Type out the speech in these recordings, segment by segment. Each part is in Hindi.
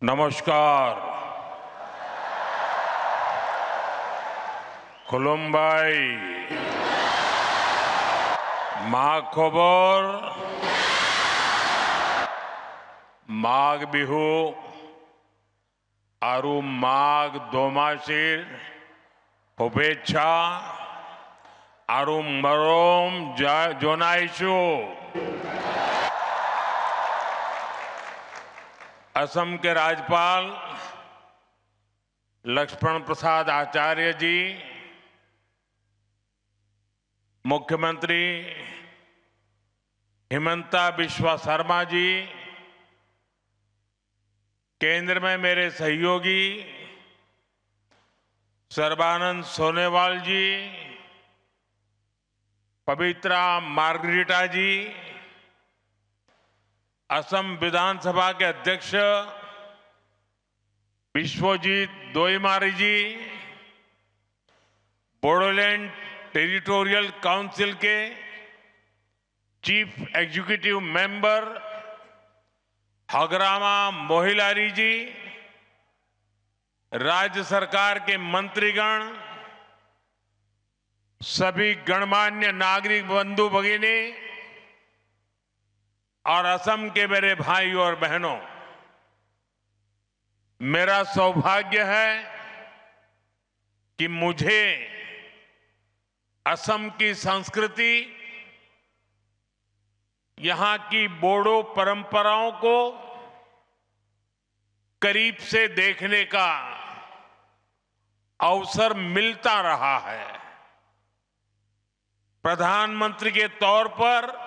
नमस्कार। खुलुमबाई। मा खबर माघ बिहू आरु माघ दोमासीर शुभेच्छा आरु मरोम जोनाइशु। असम के राज्यपाल लक्ष्मण प्रसाद आचार्य जी, मुख्यमंत्री हिमंता बिस्वा शर्मा जी, केंद्र में मेरे सहयोगी सर्बानंद सोनोवाल जी, पवित्रा मार्गरीटा जी, असम विधानसभा के अध्यक्ष विश्वजीत दोईमारी जी, बोडोलैंड टेरिटोरियल काउंसिल के chief executive member Hagrama Mohilary ji, राज्य सरकार के मंत्रीगण, सभी गणमान्य नागरिक बंधु भगिनी और असम के मेरे भाई और बहनों, मेरा सौभाग्य है कि मुझे असम की संस्कृति, यहां की बोडो परंपराओं को करीब से देखने का अवसर मिलता रहा है। प्रधानमंत्री के तौर पर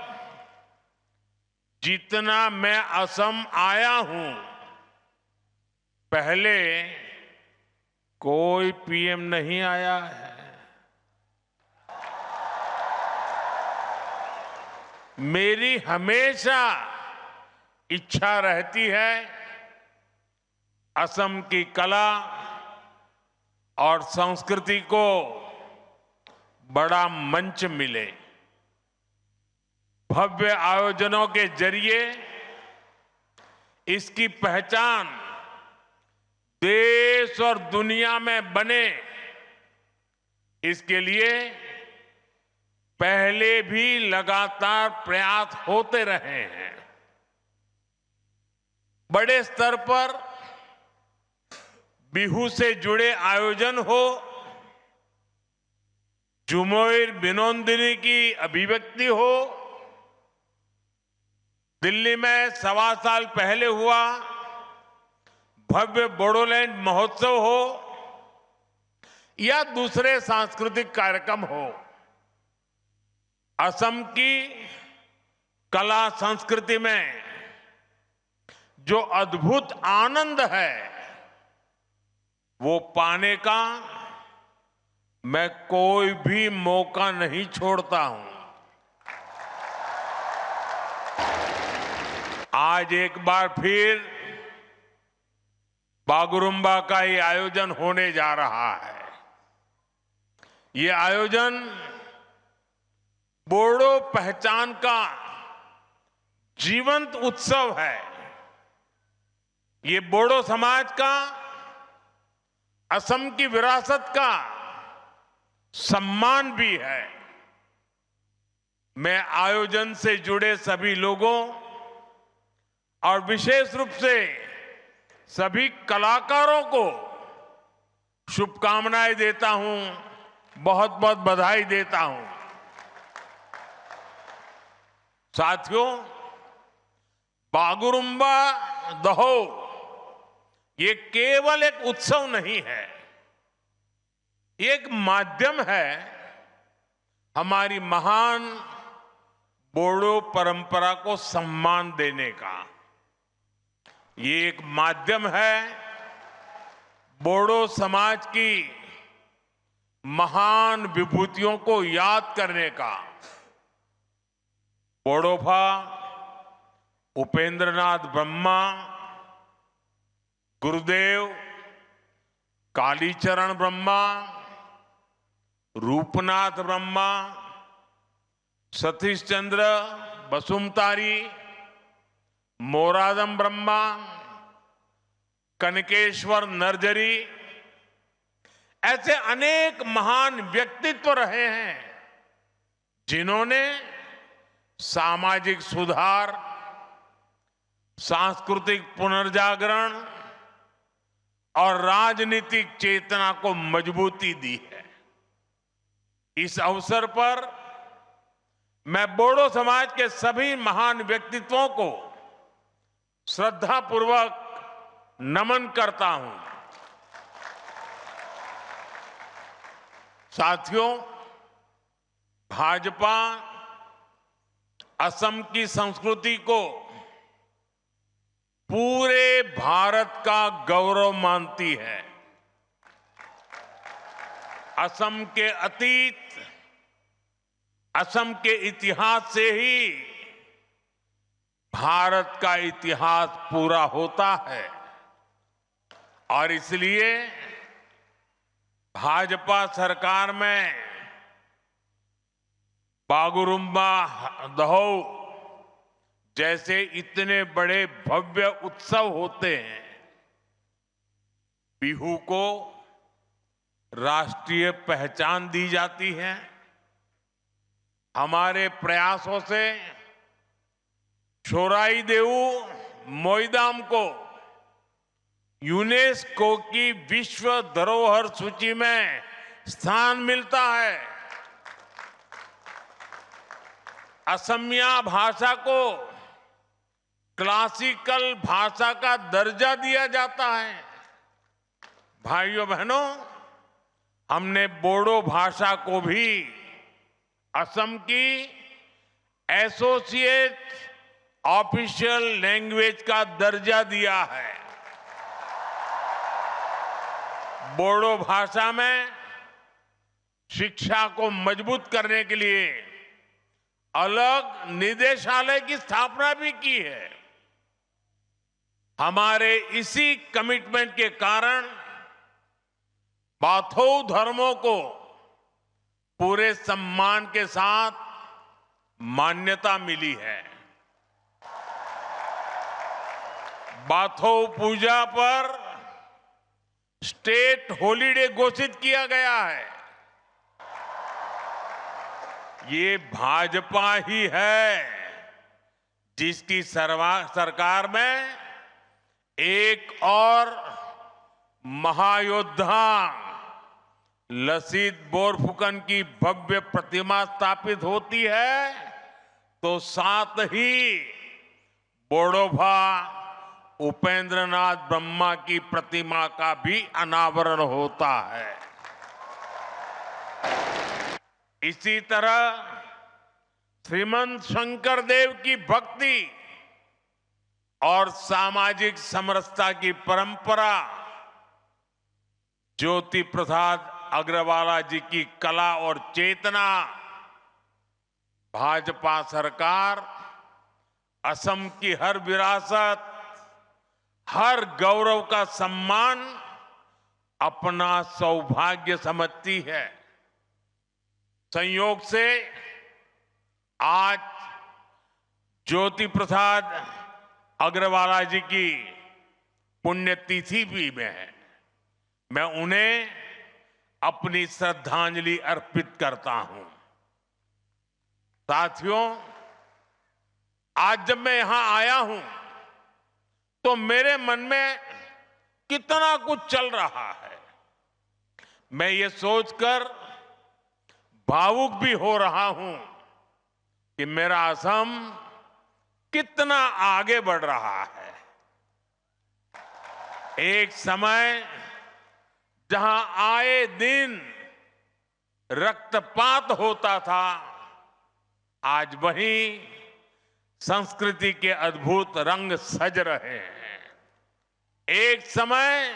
जितना मैं असम आया हूं, पहले कोई पीएम नहीं आया है। मेरी हमेशा इच्छा रहती है असम की कला और संस्कृति को बड़ा मंच मिले। भव्य आयोजनों के जरिए इसकी पहचान देश और दुनिया में बने, इसके लिए पहले भी लगातार प्रयास होते रहे हैं। बड़े स्तर पर बिहू से जुड़े आयोजन हो, झुमोर बिनोंदिनी की अभिव्यक्ति हो, दिल्ली में 1.25 साल पहले हुआ भव्य बोडोलैंड महोत्सव हो या दूसरे सांस्कृतिक कार्यक्रम हो, असम की कला संस्कृति में जो अद्भुत आनंद है, वो पाने का मैं कोई भी मौका नहीं छोड़ता हूं। आज एक बार फिर बागुरुम्बा का ये आयोजन होने जा रहा है। ये आयोजन बोडो पहचान का जीवंत उत्सव है। ये बोडो समाज का, असम की विरासत का सम्मान भी है। मैं आयोजन से जुड़े सभी लोगों और विशेष रूप से सभी कलाकारों को शुभकामनाएं देता हूं, बहुत बहुत बधाई देता हूं। साथियों, बागुरुम्बा दहो ये केवल एक उत्सव नहीं है, एक माध्यम है हमारी महान बोडो परंपरा को सम्मान देने का। ये एक माध्यम है बोडो समाज की महान विभूतियों को याद करने का। बोडोफा उपेंद्रनाथ ब्रह्मा, गुरुदेव कालीचरण ब्रह्मा, रूपनाथ ब्रह्मा, सतीश चंद्र बसुमतारी, मोरादम ब्रह्मा, कनकेश्वर नर्जरी, ऐसे अनेक महान व्यक्तित्व रहे हैं जिन्होंने सामाजिक सुधार, सांस्कृतिक पुनर्जागरण और राजनीतिक चेतना को मजबूती दी है। इस अवसर पर मैं बोडो समाज के सभी महान व्यक्तित्वों को श्रद्धापूर्वक नमन करता हूं। साथियों, भाजपा असम की संस्कृति को पूरे भारत का गौरव मानती है। असम के अतीत, असम के इतिहास से ही भारत का इतिहास पूरा होता है और इसलिए भाजपा सरकार में बागुरुम्बा दहौ जैसे इतने बड़े भव्य उत्सव होते हैं। बिहू को राष्ट्रीय पहचान दी जाती है। हमारे प्रयासों से छोराई देऊ मोईदाम को यूनेस्को की विश्व धरोहर सूची में स्थान मिलता है। असमिया भाषा को क्लासिकल भाषा का दर्जा दिया जाता है। भाइयों बहनों, हमने बोडो भाषा को भी असम की एसोसिएट ऑफिशियल लैंग्वेज का दर्जा दिया है। बोडो भाषा में शिक्षा को मजबूत करने के लिए अलग निदेशालय की स्थापना भी की है। हमारे इसी कमिटमेंट के कारण बाथौ धर्मों को पूरे सम्मान के साथ मान्यता मिली है। बाथौ पूजा पर स्टेट हॉलिडे घोषित किया गया है। ये भाजपा ही है जिसकी सरकार में एक और महायोद्धा लसीत बोरफुकन की भव्य प्रतिमा स्थापित होती है तो साथ ही बोडोभा उपेंद्रनाथ ब्रह्मा की प्रतिमा का भी अनावरण होता है। इसी तरह श्रीमंत शंकर देव की भक्ति और सामाजिक समरसता की परंपरा, ज्योति प्रसाद अग्रवाला जी की कला और चेतना, भाजपा सरकार असम की हर विरासत, हर गौरव का सम्मान अपना सौभाग्य समझती है। संयोग से आज ज्योति प्रसाद अग्रवाला जी की पुण्यतिथि भी में है। मैं उन्हें अपनी श्रद्धांजलि अर्पित करता हूं। साथियों, आज जब मैं यहां आया हूं तो मेरे मन में कितना कुछ चल रहा है। मैं ये सोचकर भावुक भी हो रहा हूं कि मेरा असम कितना आगे बढ़ रहा है। एक समय जहां आए दिन रक्तपात होता था, आज वहीं संस्कृति के अद्भुत रंग सज रहे हैं। एक समय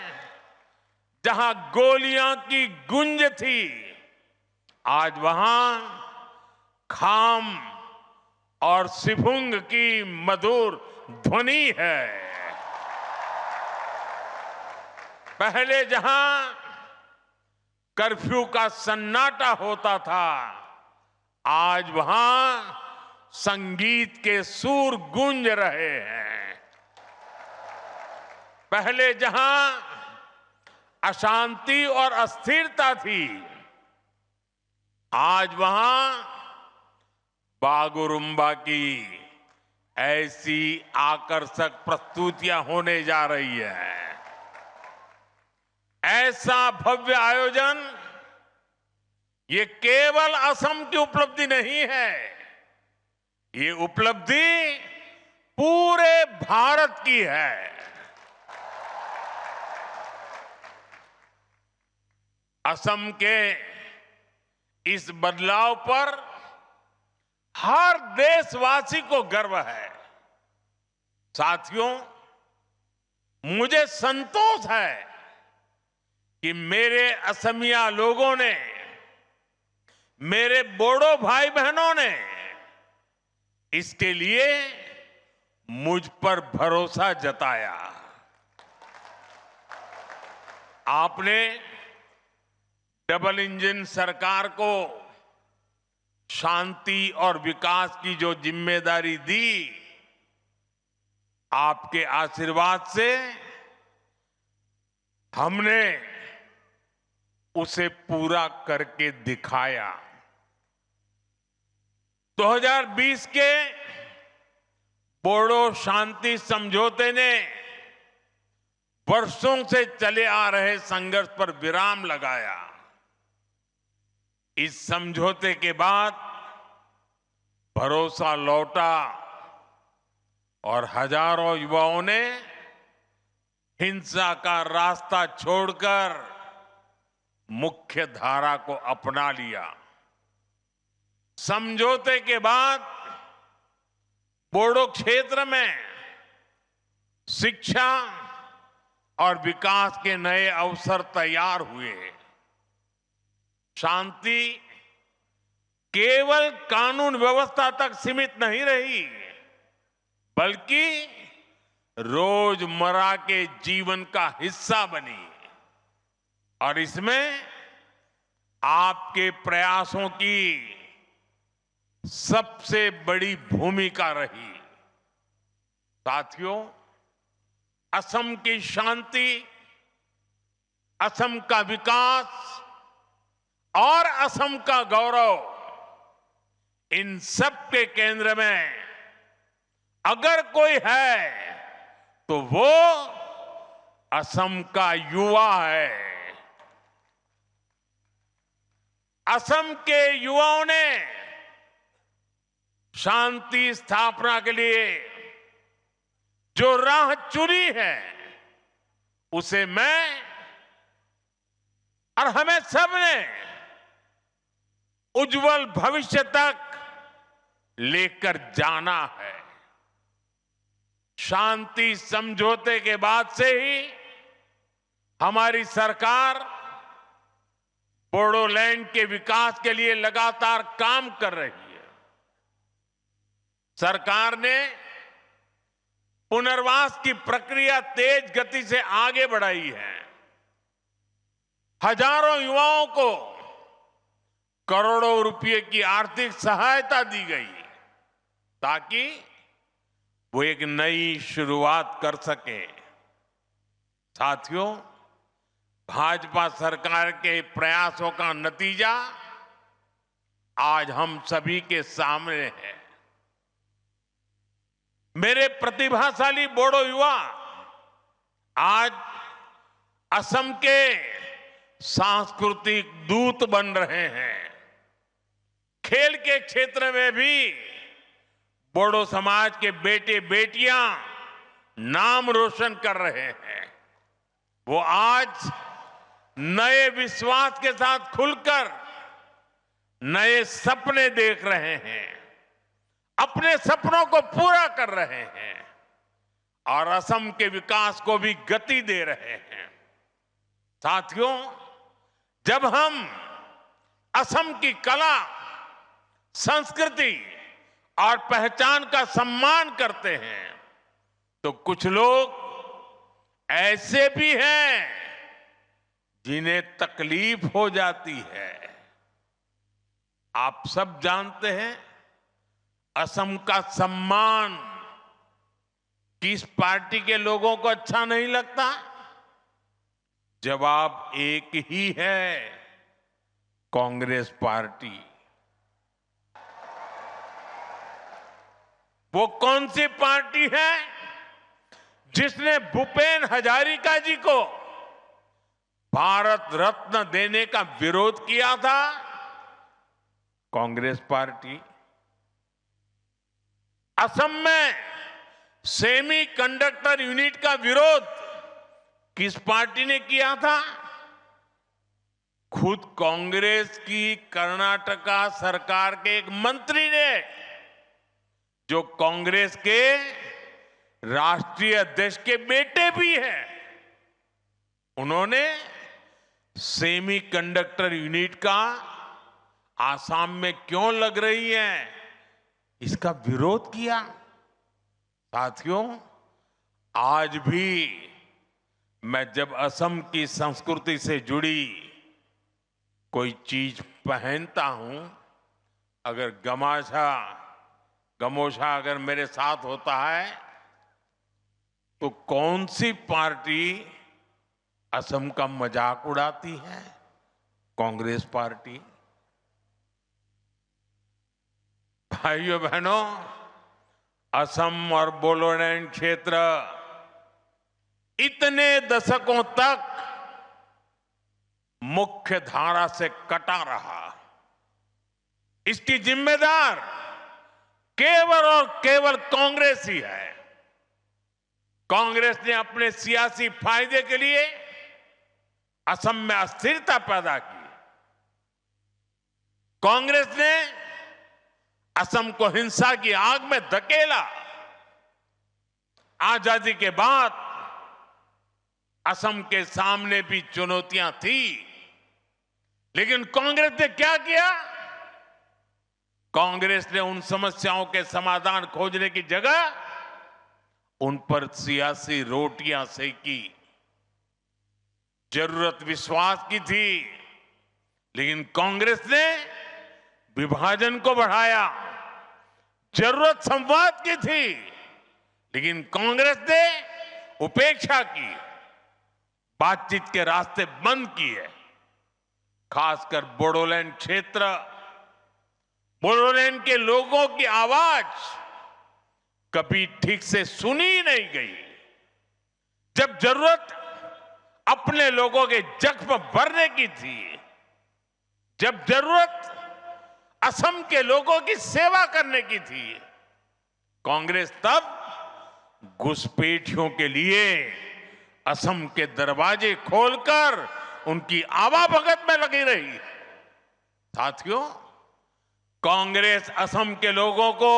जहां गोलियां की गूंज थी, आज वहां खाम और सिफुंग की मधुर ध्वनि है। पहले जहां कर्फ्यू का सन्नाटा होता था, आज वहां संगीत के सुर गूंज रहे हैं। पहले जहां अशांति और अस्थिरता थी, आज वहां बागुरुम्बा की ऐसी आकर्षक प्रस्तुतियां होने जा रही है। ऐसा भव्य आयोजन ये केवल असम की उपलब्धि नहीं है, ये उपलब्धि पूरे भारत की है। असम के इस बदलाव पर हर देशवासी को गर्व है। साथियों, मुझे संतोष है कि मेरे असमिया लोगों ने, मेरे बोडो भाई बहनों ने इसके लिए मुझ पर भरोसा जताया। आपने डबल इंजन सरकार को शांति और विकास की जो जिम्मेदारी दी, आपके आशीर्वाद से हमने उसे पूरा करके दिखाया। 2020 के बोडो शांति समझौते ने वर्षों से चले आ रहे संघर्ष पर विराम लगाया। इस समझौते के बाद भरोसा लौटा और हजारों युवाओं ने हिंसा का रास्ता छोड़कर मुख्य धारा को अपना लिया। समझौते के बाद बोडो क्षेत्र में शिक्षा और विकास के नए अवसर तैयार हुए। शांति केवल कानून व्यवस्था तक सीमित नहीं रही, बल्कि रोजमर्रा के जीवन का हिस्सा बनी। और इसमें आपके प्रयासों की सबसे बड़ी भूमिका रही। साथियों, असम की शांति, असम का विकास और असम का गौरव, इन सब के केंद्र में अगर कोई है तो वो असम का युवा है। असम के युवाओं ने शांति स्थापना के लिए जो राह चुनी है, उसे मैं और हमें सबने उज्जवल भविष्य तक लेकर जाना है। शांति समझौते के बाद से ही हमारी सरकार बोडोलैंड के विकास के लिए लगातार काम कर रही है। सरकार ने पुनर्वास की प्रक्रिया तेज गति से आगे बढ़ाई है। हजारों युवाओं को करोड़ों रुपए की आर्थिक सहायता दी गई ताकि वो एक नई शुरुआत कर सके। साथियों, भाजपा सरकार के प्रयासों का नतीजा आज हम सभी के सामने है। मेरे प्रतिभाशाली बोडो युवा आज असम के सांस्कृतिक दूत बन रहे हैं। खेल के क्षेत्र में भी बोडो समाज के बेटे बेटियां नाम रोशन कर रहे हैं। वो आज नए विश्वास के साथ खुलकर नए सपने देख रहे हैं, अपने सपनों को पूरा कर रहे हैं और असम के विकास को भी गति दे रहे हैं। साथियों, जब हम असम की कला, संस्कृति और पहचान का सम्मान करते हैं तो कुछ लोग ऐसे भी हैं जिन्हें तकलीफ हो जाती है। आप सब जानते हैं, असम का सम्मान किस पार्टी के लोगों को अच्छा नहीं लगता? जवाब एक ही है, कांग्रेस पार्टी। वो कौन सी पार्टी है जिसने भूपेन हजारिका जी को भारत रत्न देने का विरोध किया था? कांग्रेस पार्टी। असम में सेमी कंडक्टर यूनिट का विरोध किस पार्टी ने किया था? खुद कांग्रेस की कर्नाटका सरकार के एक मंत्री ने, जो कांग्रेस के राष्ट्रीय अध्यक्ष के बेटे भी हैं, उन्होंने सेमी कंडक्टर यूनिट का आसाम में क्यों लग रही है, इसका विरोध किया। साथियों, आज भी मैं जब असम की संस्कृति से जुड़ी कोई चीज पहनता हूं, अगर गमोछा अगर मेरे साथ होता है, तो कौन सी पार्टी असम का मजाक उड़ाती है? कांग्रेस पार्टी। भाइयों बहनों, असम और बोडोलैंड क्षेत्र इतने दशकों तक मुख्य धारा से कटा रहा। इसकी जिम्मेदार केवल और केवल कांग्रेस ही है। कांग्रेस ने अपने सियासी फायदे के लिए असम में अस्थिरता पैदा की। कांग्रेस ने असम को हिंसा की आग में धकेला। आजादी के बाद असम के सामने भी चुनौतियां थी, लेकिन कांग्रेस ने क्या किया? कांग्रेस ने उन समस्याओं के समाधान खोजने की जगह उन पर सियासी रोटियां सेकी। जरूरत विश्वास की थी, लेकिन कांग्रेस ने विभाजन को बढ़ाया। जरूरत संवाद की थी, लेकिन कांग्रेस ने उपेक्षा की, बातचीत के रास्ते बंद किए। खासकर बोडोलैंड क्षेत्र, बोडोलैंड के लोगों की आवाज कभी ठीक से सुनी ही नहीं गई। जब जरूरत अपने लोगों के जख्म भरने की थी, जब जरूरत असम के लोगों की सेवा करने की थी, कांग्रेस तब घुसपैठियों के लिए असम के दरवाजे खोलकर उनकी आवाभगत में लगी रही। साथियों, कांग्रेस असम के लोगों को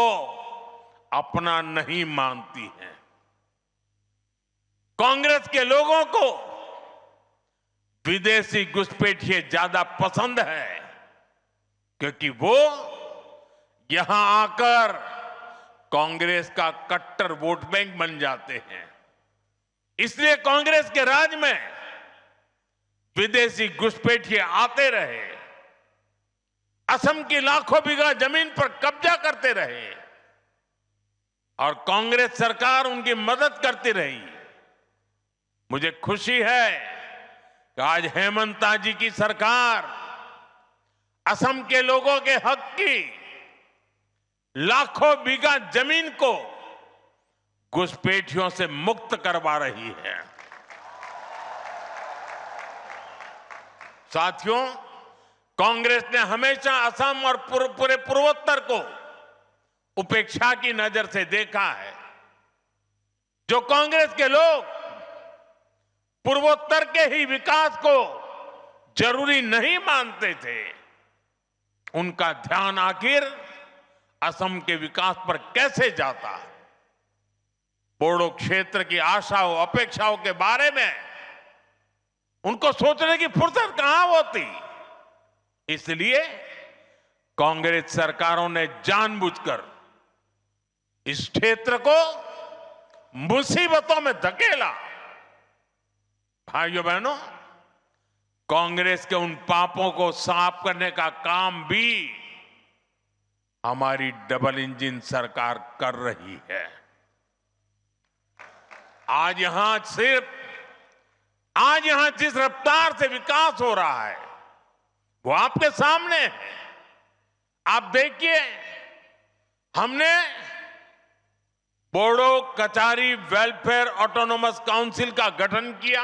अपना नहीं मानती है। कांग्रेस के लोगों को विदेशी घुसपैठिए ज्यादा पसंद है, क्योंकि वो यहां आकर कांग्रेस का कट्टर वोट बैंक बन जाते हैं। इसलिए कांग्रेस के राज में विदेशी घुसपैठिए आते रहे, असम की लाखों बीघा जमीन पर कब्जा करते रहे और कांग्रेस सरकार उनकी मदद करती रही। मुझे खुशी है कि आज हेमंता जी की सरकार असम के लोगों के हक की लाखों बीघा जमीन को घुसपैठियों से मुक्त करवा रही है। साथियों, कांग्रेस ने हमेशा असम और पूरे पूर्वोत्तर को उपेक्षा की नजर से देखा है। जो कांग्रेस के लोग पूर्वोत्तर के ही विकास को जरूरी नहीं मानते थे, उनका ध्यान आखिर असम के विकास पर कैसे जाता। बोडो क्षेत्र की आशाओं अपेक्षाओं के बारे में उनको सोचने की फुर्सत कहां होती। इसलिए कांग्रेस सरकारों ने जानबूझकर इस क्षेत्र को मुसीबतों में धकेला। भाइयों बहनों, कांग्रेस के उन पापों को साफ करने का काम भी हमारी डबल इंजन सरकार कर रही है। आज यहां जिस रफ्तार से विकास हो रहा है वो आपके सामने है। आप देखिए, हमने Bodo Kachari welfare autonomous council का गठन किया।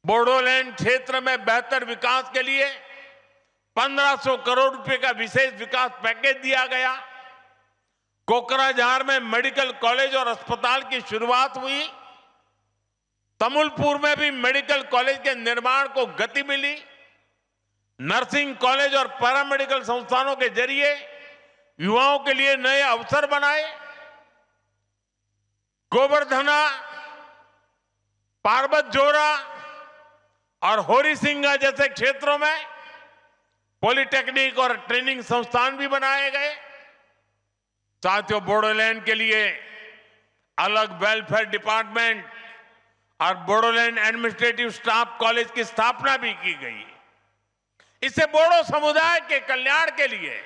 बोडोलैंड क्षेत्र में बेहतर विकास के लिए 1500 करोड़ रुपए का विशेष विकास पैकेज दिया गया। कोकराझार में मेडिकल कॉलेज और अस्पताल की शुरुआत हुई। तमुलपुर में भी मेडिकल कॉलेज के निर्माण को गति मिली। नर्सिंग कॉलेज और पैरामेडिकल संस्थानों के जरिए युवाओं के लिए नए अवसर बनाए। गोवर्धना, पार्वतजोरा और होरीसिंगा जैसे क्षेत्रों में पॉलिटेक्निक और ट्रेनिंग संस्थान भी बनाए गए। साथियों, बोडोलैंड के लिए अलग वेलफेयर डिपार्टमेंट और बोडोलैंड एडमिनिस्ट्रेटिव स्टाफ कॉलेज की स्थापना भी की गई। इससे बोडो समुदाय के कल्याण के लिए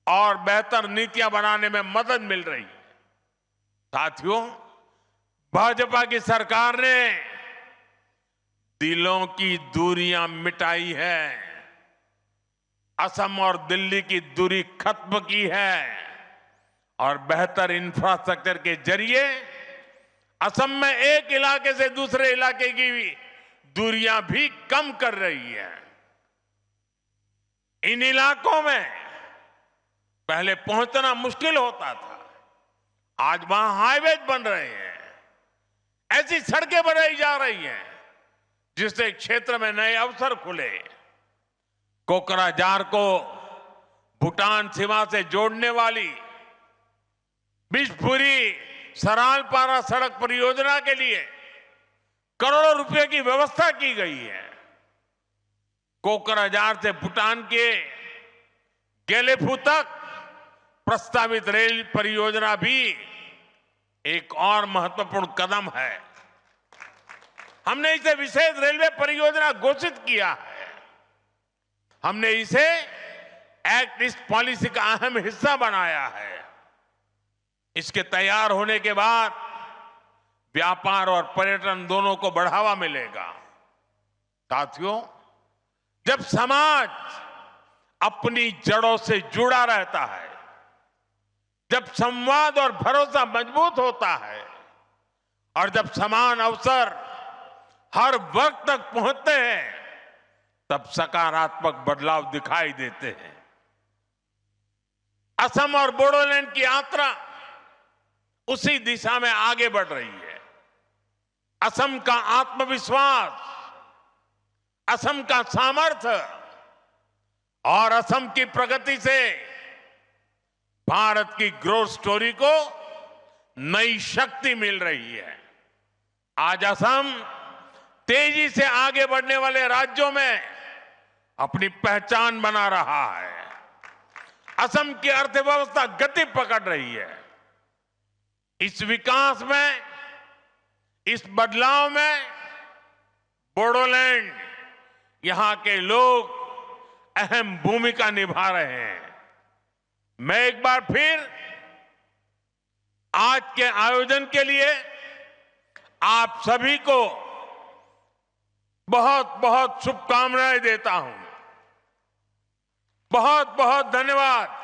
और बेहतर नीतियां बनाने में मदद मिल रही है। साथियों, भाजपा की सरकार ने दिलों की दूरियां मिटाई है, असम और दिल्ली की दूरी खत्म की है और बेहतर इंफ्रास्ट्रक्चर के जरिए असम में एक इलाके से दूसरे इलाके की दूरियां भी कम कर रही है। इन इलाकों में पहले पहुंचना मुश्किल होता था, आज वहां हाईवे बन रहे हैं, ऐसी सड़कें बनाई जा रही हैं जिससे क्षेत्र में नए अवसर खुले। कोकराझार को भूटान सीमा से जोड़ने वाली बिशपुरी सरालपारा सड़क परियोजना के लिए करोड़ों रुपए की व्यवस्था की गई है। कोकराझार से भूटान के गेलेफू तक प्रस्तावित रेल परियोजना भी एक और महत्वपूर्ण कदम है। हमने इसे विशेष रेलवे परियोजना घोषित किया है। हमने इसे एक्ट ईस्ट पॉलिसी का अहम हिस्सा बनाया है। इसके तैयार होने के बाद व्यापार और पर्यटन दोनों को बढ़ावा मिलेगा। साथियों, जब समाज अपनी जड़ों से जुड़ा रहता है, जब संवाद और भरोसा मजबूत होता है और जब समान अवसर हर वर्ग तक पहुंचते हैं, तब सकारात्मक बदलाव दिखाई देते हैं। असम और बोडोलैंड की यात्रा उसी दिशा में आगे बढ़ रही है। असम का आत्मविश्वास, असम का सामर्थ्य और असम की प्रगति से भारत की ग्रोथ स्टोरी को नई शक्ति मिल रही है। आज असम तेजी से आगे बढ़ने वाले राज्यों में अपनी पहचान बना रहा है। असम की अर्थव्यवस्था गति पकड़ रही है। इस विकास में, इस बदलाव में बोडोलैंड, यहां के लोग अहम भूमिका निभा रहे हैं। मैं एक बार फिर आज के आयोजन के लिए आप सभी को बहुत बहुत शुभकामनाएं देता हूं। बहुत बहुत धन्यवाद।